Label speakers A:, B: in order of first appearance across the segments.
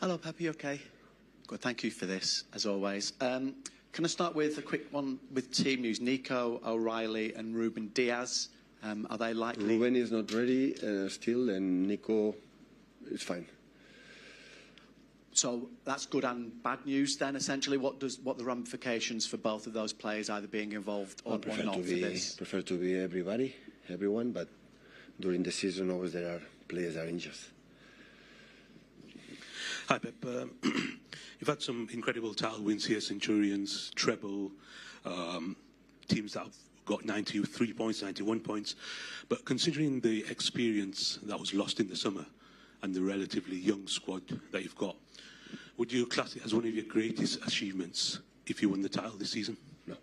A: Hello, Pepe. Okay. Good. Thank you for this, as always. Can I start with a quick one with team news? Nico, O'Reilly and Ruben Diaz, are they likely?
B: Ruben is not ready still, and Nico is fine.
A: So that's good and bad news then, essentially. What are the ramifications for both of those players either being involved or not for this?
B: I prefer to be everyone, but during the season always there are players that are injured.
C: Hi, Pep. You've had some incredible title wins here, Centurions, treble, teams that have got 93 points, 91 points. But considering the experience that was lost in the summer and the relatively young squad that you've got, would you class it as one of your greatest achievements if you won the title this season?
B: No.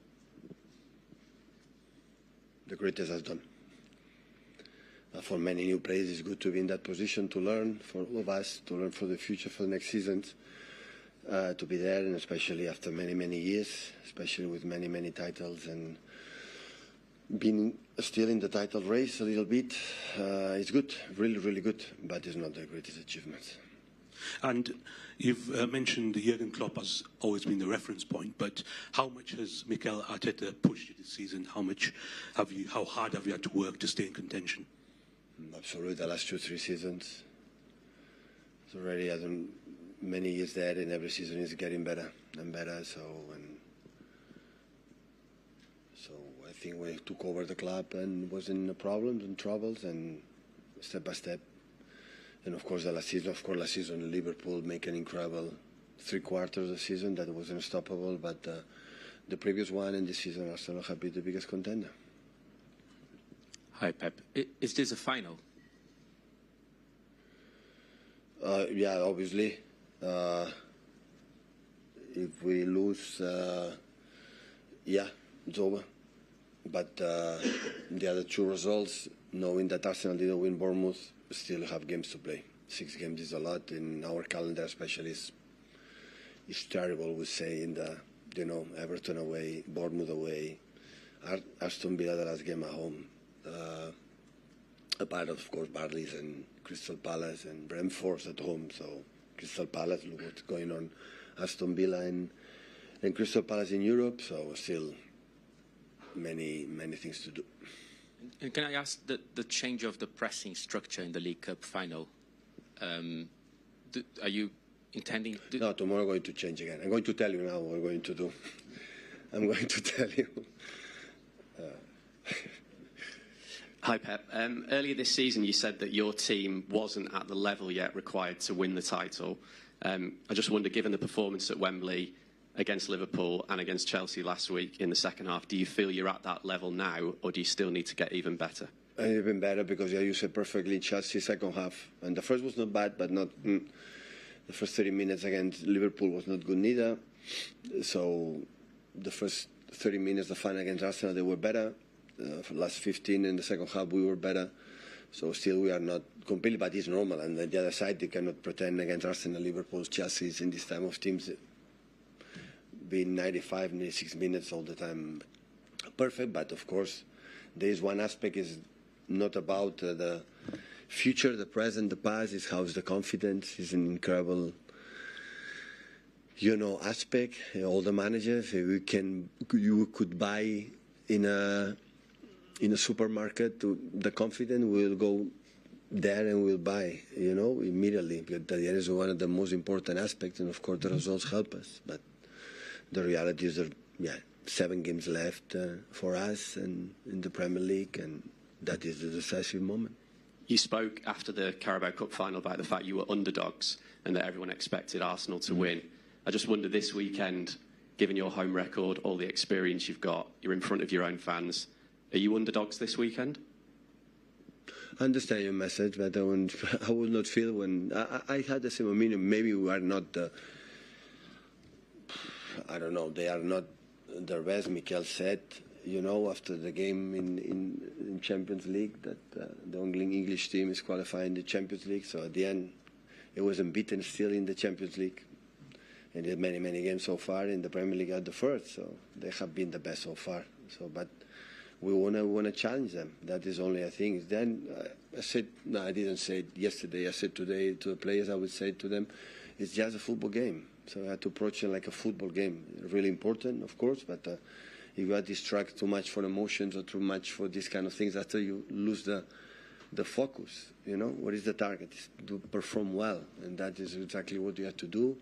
B: The greatest has done. For many new players, it's good to be in that position to learn, for all of us, to learn for the future, for the next seasons, to be there, and especially after many, many years, especially with many, many titles, and being still in the title race a little bit, it's good, really, really good, but it's not the greatest achievement.
C: And you've mentioned Jurgen Klopp has always been the reference point, but how much has Mikel Arteta pushed you this season? How hard have you had to work to stay in contention?
B: Absolutely, the last 2-3 seasons. It's already many years there, and every season is getting better and better. So I think we took over the club and was in problems and troubles, and step by step. And of course, last season, Liverpool make an incredible 3 quarters of the season that was unstoppable. But the previous one and this season, Arsenal have been the biggest contender.
D: Hi, Pep. Is this a final?
B: Yeah, obviously. If we lose, yeah, it's over. But the other 2 results, knowing that Arsenal didn't win Bournemouth, still have games to play. 6 games is a lot in our calendar, especially. It's terrible, we say, in the, Everton away, Bournemouth away, Aston Villa the last game at home. Apart of course, Barley's and Crystal Palace and Brentford at home. So Crystal Palace, look what's going on. Aston Villa and Crystal Palace in Europe. So still many things to do.
D: And can I ask the change of the pressing structure in the League Cup final? Are you intending?
B: No, tomorrow I'm going to change again. I'm going to tell you now what we're going to do. I'm going to tell you.
E: Hi, Pep. Earlier this season, you said that your team wasn't at the level yet required to win the title. I just wonder, given the performance at Wembley against Liverpool and against Chelsea last week in the second half, do you feel you're at that level now, or do you still need to get even better?
B: Even better, because you said perfectly, Chelsea second half. And the first was not bad, but not the first 30 minutes against Liverpool was not good neither. So the first 30 minutes, the final against Arsenal, they were better. For the last 15 in the second half, we were better. So still we are not completely, but it's normal. And on the other side, you cannot pretend against Arsenal, Liverpool, Chelsea in this time of teams being 95, 96 minutes all the time perfect. But of course, there is one aspect is not about the future, the present, the past. Is how's the confidence. Is an incredible, aspect. All the managers you could buy in a supermarket, the confidence will go there and will buy, immediately. Because that is one of the most important aspects, and of course the results help us. But the reality is that, 7 games left for us and in the Premier League, and that is the decisive moment.
E: You spoke after the Carabao Cup final about the fact you were underdogs and that everyone expected Arsenal to win. I just wonder this weekend, given your home record, all the experience you've got, you're in front of your own fans. Are you underdogs this weekend?
B: I understand your message, but I would not feel when I had the same opinion. Maybe we are not I don't know. They are not the best. Mikel said, after the game in Champions League, that the only English team is qualifying the Champions League. So at the end, it was unbeaten still in the Champions League. And there are many games so far in the Premier League at the first, so they have been the best so far. So, but we wanna challenge them. That is only a thing. Then I said, no, I didn't say it yesterday. I said today to the players, I would say to them, it's just a football game. So I had to approach it like a football game. Really important, of course, but if you are distracted too much for emotions or too much for these kind of things, after you lose the focus. You know, what is the target? Is to perform well, and that is exactly what you have to do,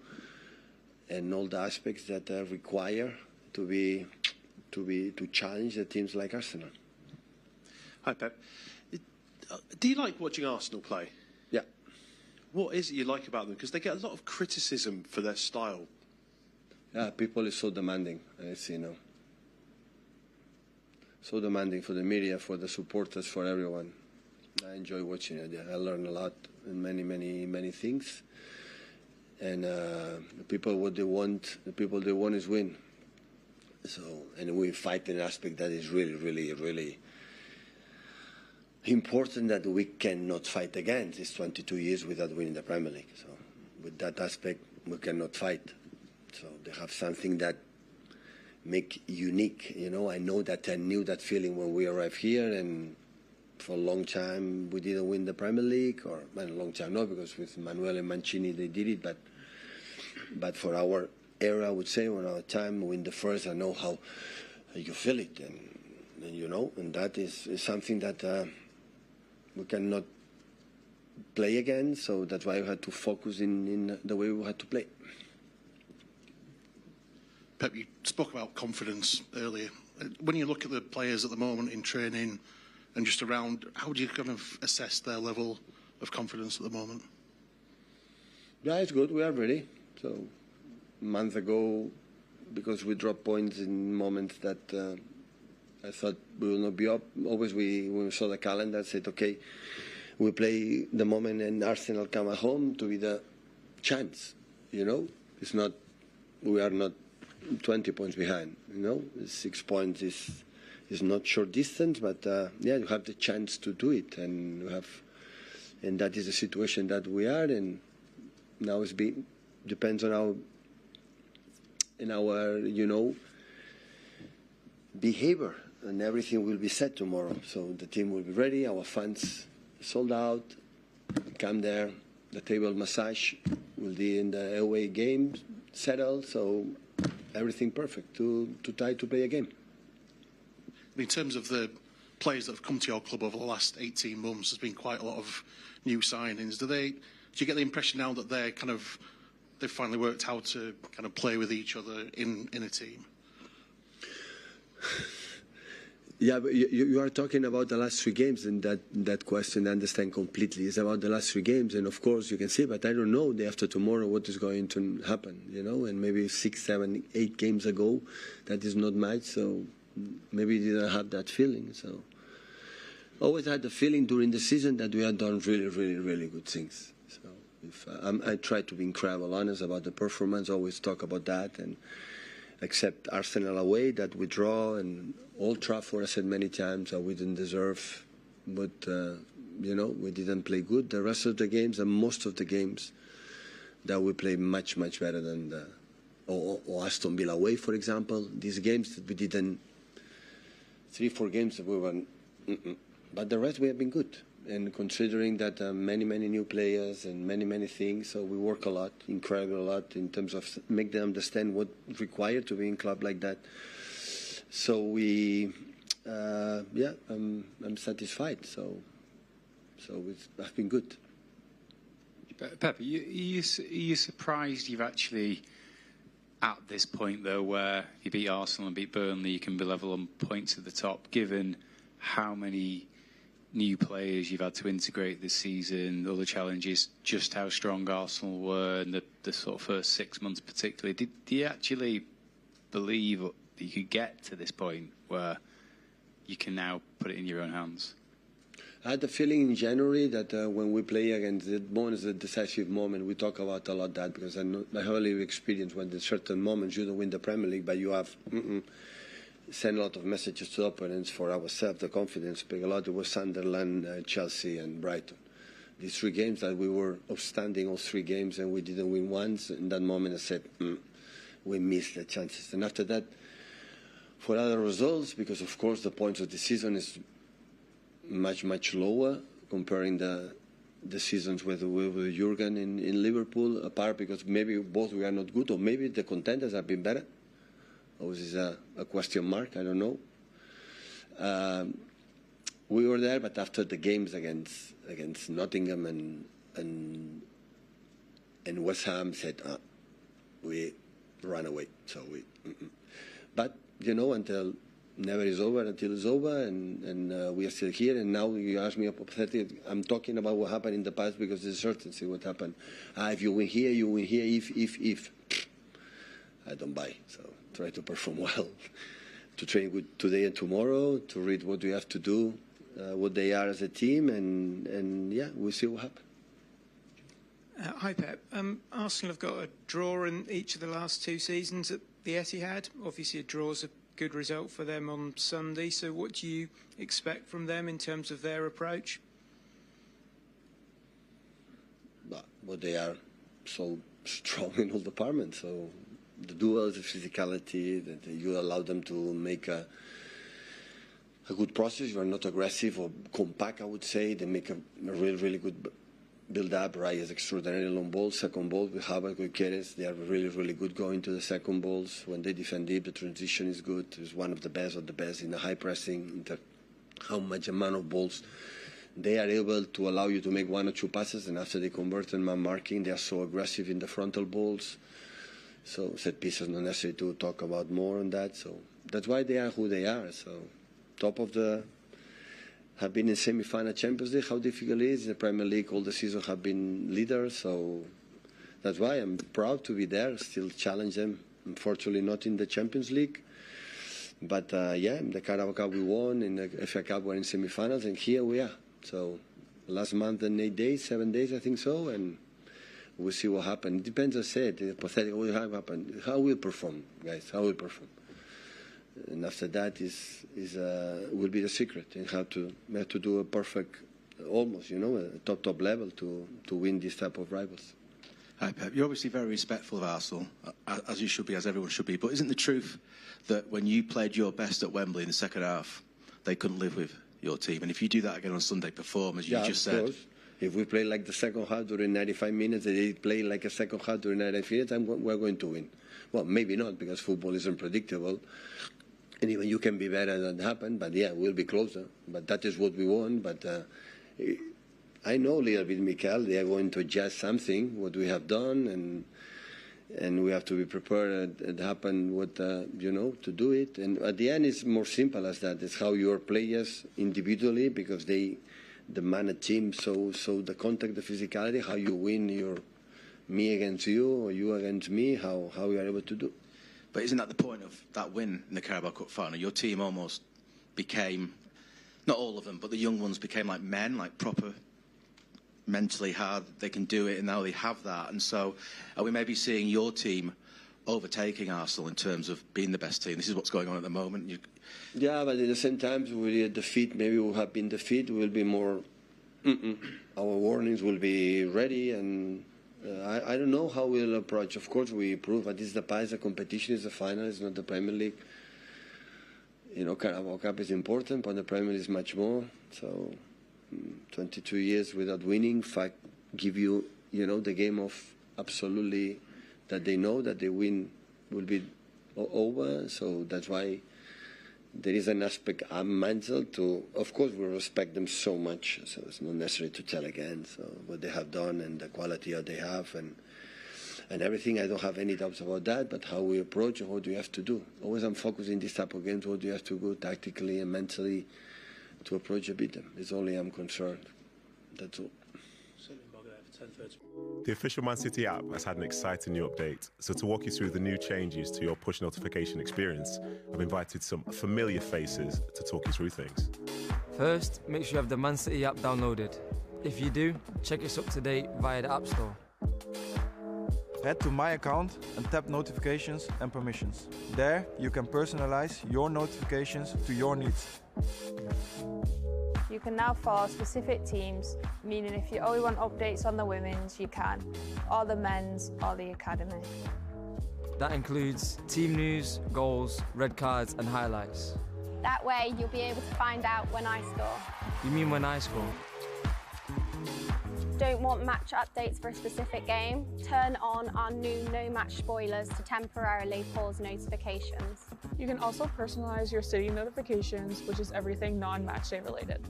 B: and all the aspects that are required to challenge the teams like Arsenal.
F: Hi, Pep. Do you like watching Arsenal play?
B: Yeah.
F: What is it you like about them? Because they get a lot of criticism for their style.
B: Yeah, people is so demanding, you know. So demanding for the media, for the supporters, for everyone. I enjoy watching it. Yeah, I learn a lot in many things. And the people what they want is win. So, and we fight in an aspect that is really important that we cannot fight against. It's 22 years without winning the Premier League. So, with that aspect, we cannot fight. So they have something that make unique. You know, I knew that feeling when we arrived here, and for a long time we didn't win the Premier League, or well, a long time no, because with Manuel and Mancini they did it, but for our era, I would say, when our time we win the first, I know how you feel it, and you know, and that is something that we cannot play again. So that's why we had to focus in the way we had to play.
G: Pep, you spoke about confidence earlier. When you look at the players at the moment in training and just around, how do you kind of assess their level of confidence at the moment?
B: Yeah, it's good. We are ready. So a month ago, because we dropped points in moments that I thought we will not be up. Always when we saw the calendar, I said, okay, we play the moment and Arsenal come at home to be the chance. You know, it's not, we are not 20 points behind. You know, 6 points is not short distance, but yeah, you have the chance to do it, and that is the situation that we are in. Now depends on our you know, behavior, and everything will be set tomorrow. So the team will be ready. Our fans sold out. Come there. The table massage will be in the away game settled. So everything perfect to try to play a game.
G: In terms of the players that have come to your club over the last 18 months, there's been quite a lot of new signings. Do you get the impression now that they've finally worked out to kind of play with each other in a team?
B: Yeah, but you are talking about the last 3 games, and that question I understand completely. It's about the last 3 games, and of course you can see, but I don't know day after tomorrow what is going to happen, you know, and maybe 6, 7, 8 games ago, that is not much, so maybe you didn't have that feeling. So always had the feeling during the season that we had done really good things. So if I try to be incredibly honest about the performance, always talk about that, and except Arsenal away that we draw, and Old Trafford, I said many times that we didn't deserve, but you know, we didn't play good. The rest of the games, and most of the games, that we played much better than or Aston Villa away, for example. These games that we didn't, 3-4 games that we were, but the rest we have been good. And considering that many new players and many things, so we work a lot, incredible a lot in terms of make them understand what is required to be in a club like that. So we, yeah, I'm satisfied. So it's been good.
H: Pep, are you surprised you've actually, at this point though, where you beat Arsenal and beat Burnley, you can be level on points at the top, given how many new players you've had to integrate this season, all the challenges, just how strong Arsenal were in the sort of first 6 months particularly. Do you actually believe that you could get to this point where you can now put it in your own hands?
B: I had the feeling in January that when we play against the moment is a decisive moment. We talk about a lot that, because I have a little experience when there's certain moments you don't win the Premier League, but you have send a lot of messages to opponents for ourselves, the confidence. But a lot was Sunderland, Chelsea, and Brighton. These 3 games that we were outstanding, all 3 games, and we didn't win once. In that moment, I said, we missed the chances. And after that, for other results, because of course the points of the season is much lower comparing the the seasons with Jurgen in Liverpool, apart because maybe both we are not good, or maybe the contenders have been better. Or is a question mark? I don't know. We were there, but after the games against Nottingham and West Ham said, we ran away. So but until never is over until it's over, and we are still here. And now you ask me hypothetically, I'm talking about what happened in the past because there's certainty what happened. If you win here, you win here. If I don't buy. So try to perform well, to train good today and tomorrow, to read what we have to do, what they are as a team, and yeah, we'll see what happens.
I: Hi Pep. Arsenal have got a draw in each of the last 2 seasons at the Etihad. Obviously a draw's a good result for them on Sunday. So what do you expect from them in terms of their approach?
B: Well, they are so strong in all departments. So the duels, the physicality, that you allow them to make a good process. You are not aggressive or compact, I would say. They make a really good build-up. Raya is extraordinary long balls, second ball with Havertz, with Keres. They are really good going to the second balls. When they defend deep, the transition is good. It's one of the best in the high pressing. How much amount of balls they are able to allow you to make 1 or 2 passes, and after they convert and man marking, they are so aggressive in the frontal balls. So set pieces, not necessary to talk about more on that. So that's why they are who they are. So top of the have been in semi-final Champions League. How difficult it is in the Premier League? All the season have been leaders. So that's why I'm proud to be there. Still challenge them. Unfortunately, not in the Champions League. But yeah, in the Carabao Cup we won. In the FA Cup we're in semi-finals, and here we are. So last month and 8 days, 7 days, I think so, and we'll see what happens. It depends, as I said, pathetic what will happen. How we'll perform, guys, how we'll perform. And after that will be the secret. And we have to do a perfect, almost, a top level to win this type of rivals.
J: Hi, Pep. You're obviously very respectful of Arsenal, as you should be, as everyone should be. But isn't the truth that when you played your best at Wembley in the second half, they couldn't live with your team? And if you do that again on Sunday, perform as you just said.
B: Course. If we play like the second half during 95 minutes, and they play like a second half during 95 minutes, we're going to win. Well, maybe not, because football is unpredictable. And even you can be better than happen, but yeah, we'll be closer. But that is what we want. But I know a little bit, Mikel, they are going to adjust something, what we have done, and we have to be prepared it happen what to do it. And at the end, it's more simple as that. It's how your players individually, because they demand a team, so the contact, the physicality, how you win me against you or you against me, how you are able to do.
J: But isn't that the point of that win in the Carabao Cup final? Your team almost became, not all of them, but the young ones became like men, like proper, mentally hard. They can do it, and now they have that. And so are we maybe seeing your team overtaking Arsenal in terms of being the best team? This is what's going on at the moment.
B: Yeah, but at the same time, we defeat. Maybe we have been defeated. We'll be more. Our warnings will be ready, and I don't know how we'll approach. Of course, we improve, but it's the past. The competition is the final. It's not the Premier League. Carabao Cup is important, but the Premier League is much more. So, 22 years without winning, give you, the game of absolutely that they know that they win will be over. So that's why there is an aspect mental to. Of course, we respect them so much, so it's not necessary to tell again. So what they have done and the quality that they have and everything, I don't have any doubts about that. But how we approach and what do you have to do? Always I'm focusing this type of games. What do you have to do tactically and mentally to approach and beat them? It's only I'm concerned. That's all.
K: The official Man City app has had an exciting new update. So to walk you through the new changes to your push notification experience, I've invited some familiar faces to talk you through things.
L: First, make sure you have the Man City app downloaded. If you do, check it's up to date via the App Store.
M: Head to My Account and tap Notifications and Permissions. There, you can personalize your notifications to your needs.
N: You can now follow specific teams, meaning if you only want updates on the women's, you can, or the men's, or the academy.
L: That includes team news, goals, red cards and highlights.
O: That way you'll be able to find out when I score.
L: You mean when I score?
O: don't want match updates for a specific game, turn on our new no match spoilers to temporarily pause notifications.
P: You can also personalize your City notifications, which is everything non-match day related.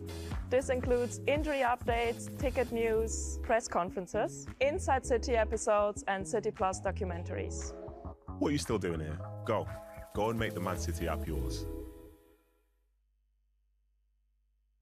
P: This includes injury updates, ticket news, press conferences, Inside City episodes, and City Plus documentaries.
K: What are you still doing here? Go and make the Man City app yours.